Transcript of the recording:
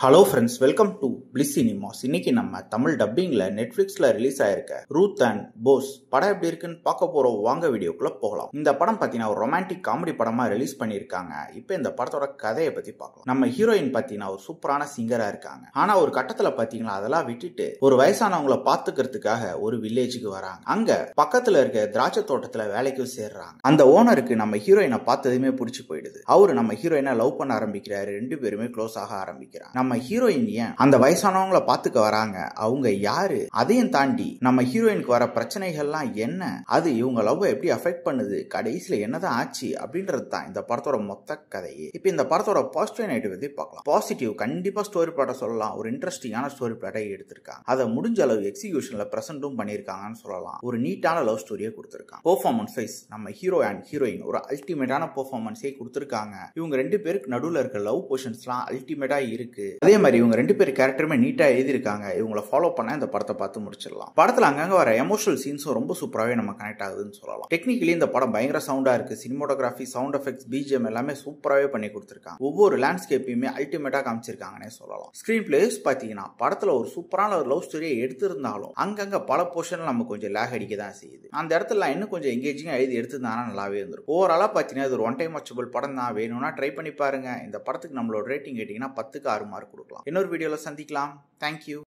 Hello friends, welcome to Bliss Cinemas. இன்னைக்கு நம்ம தமிழ் டப்பிங்ல நெட்ஃபிளிக்ஸ்ல ரிலீஸ் ஆயிருக்க ரூத் அண்ட் போஸ் படம் எப்படி இருக்குன்னு பார்க்க போறோம். வாங்க வீடியோக்குள்ள போகலாம். இந்த படம் பார்த்தீங்கன்னா ஒரு ரொமான்டிக் காமெடி படமா ரிலீஸ் பண்ணியிருக்காங்க. இப்போ இந்த படத்தோட கதையை பத்தி பார்க்கலாம். நம்ம ஹீரோயின் பார்த்தீங்கன்னா ஒரு சூப்பரான சிங்கரா இருக்காங்க. ஆனா ஒரு கட்டத்துல பார்த்தீங்கன்னா அதெல்லாம் விட்டுட்டு ஒரு வயசானவங்களை பாத்துக்கிறதுக்காக ஒரு வில்லேஜுக்கு வராங்க. அங்க பக்கத்துல இருக்க திராட்சை தோட்டத்துல வேலைக்கு சேர்றாங்க. அந்த ஓனருக்கு நம்ம ஹீரோயினை பார்த்ததுமே பிடிச்சி போயிடுது. அவரு நம்ம ஹீரோயினை லவ் பண்ண ஆரம்பிக்கிறாரு. ரெண்டு பேருமே க்ளோஸ் ஆக ஆரம்பிக்கிறாங்க. நம்ம ஹீரோயின் ஏன் அந்த வயசானவங்களை பாத்துக்க வராங்க, அவங்க யாரு, அதையும் தாண்டி நம்ம ஹீரோயினுக்கு வர பிரச்சனைகள்லாம் என்ன, அது இவங்க லவ் எப்படி அஃபெக்ட் பண்ணுது, கடைசியில என்னதான் ஆச்சு அப்படின்றது தான் இந்த படத்தோட மொத்த கதையே. இப்ப இந்த படத்தோட பாசிட்டிவ் நெகட்டிவ் பத்தி பார்க்கலாம். பாசிட்டிவ் கண்டிப்பா ஸ்டோரி பிளாட்டை சொல்லலாம். ஒரு இன்ட்ரெஸ்டிங்கான ஸ்டோரி பிளாட்டை எடுத்திருக்காங்க. அதை முடிஞ்ச அளவு எக்ஸிகியூஷன்ல பிரசன்டும் பண்ணிருக்காங்கன்னு சொல்லலாம். ஒரு நீட்டான லவ் ஸ்டோரியை கொடுத்திருக்காங்க. பெர்ஃபார்மன்ஸ் வைஸ் நம்ம ஹீரோ அண்ட் ஹீரோயின் ஒரு அல்டிமேட்டான பெர்ஃபார்மன்ஸே கொடுத்திருக்காங்க. இவங்க ரெண்டு பேருக்கு நடுவில் இருக்க லவ் போர்ஷன்ஸ்லாம் அல்டிமேட்டா இருக்கு. அதே மாதிரி இவங்க ரெண்டு பேர் கேரக்டருமே நீட்டா எழுதியிருக்காங்க. இவங்களை ஃபாலோ பண்ண இந்த படத்தை பார்த்து முடிச்சிடலாம். படத்துல அங்கங்க வர எமோஷனல் சீன்ஸும் ரொம்ப சூப்பராகவே நம்ம கனெக்ட் ஆகுதுன்னு சொல்லலாம். டெக்னிக்கலி இந்த படம் பயங்கர சவுண்டா இருக்கு. சினிமோட்டோகிராஃபி, சவுண்ட் எஃபெக்ட்ஸ், பிஜிஎம் எல்லாமே சூப்பராகவே பண்ணி கொடுத்திருக்காங்க. ஒவ்வொரு லேண்ட்ஸ்கேப்பையுமே அல்டிமேட்டா காமிச்சிருக்காங்கன்னே சொல்லலாம். ஸ்கிரீன் பிளேஸ் பாத்தீங்கன்னா படத்துல ஒரு சூப்பரான ஒரு லவ் ஸ்டோரியை எடுத்திருந்தாலும் அங்கங்க பல போர்ஷன் நம்ம கொஞ்சம் லேக் அடிக்க தான் செய்யுது. அந்த இடத்துல இன்னும் கொஞ்சம் எங்கேஜிங்கா எழுதி எடுத்திருந்தாங்கன்னா நல்லாவே இருந்திருக்கும். ஓவராலா பாத்தீங்கன்னா இது ஒரு ஒன் டைம் வாட்சபிள் படம் தான். வேணும்னா ட்ரை பண்ணி பாருங்க. இந்த படத்துக்கு நம்மளோட ரேட்டிங் கேட்டீங்கன்னா 10க்கு 6 மார்க் கொடுக்கலாம். இன்னொரு வீடியோல சந்திக்கலாம். தேங்க்யூ.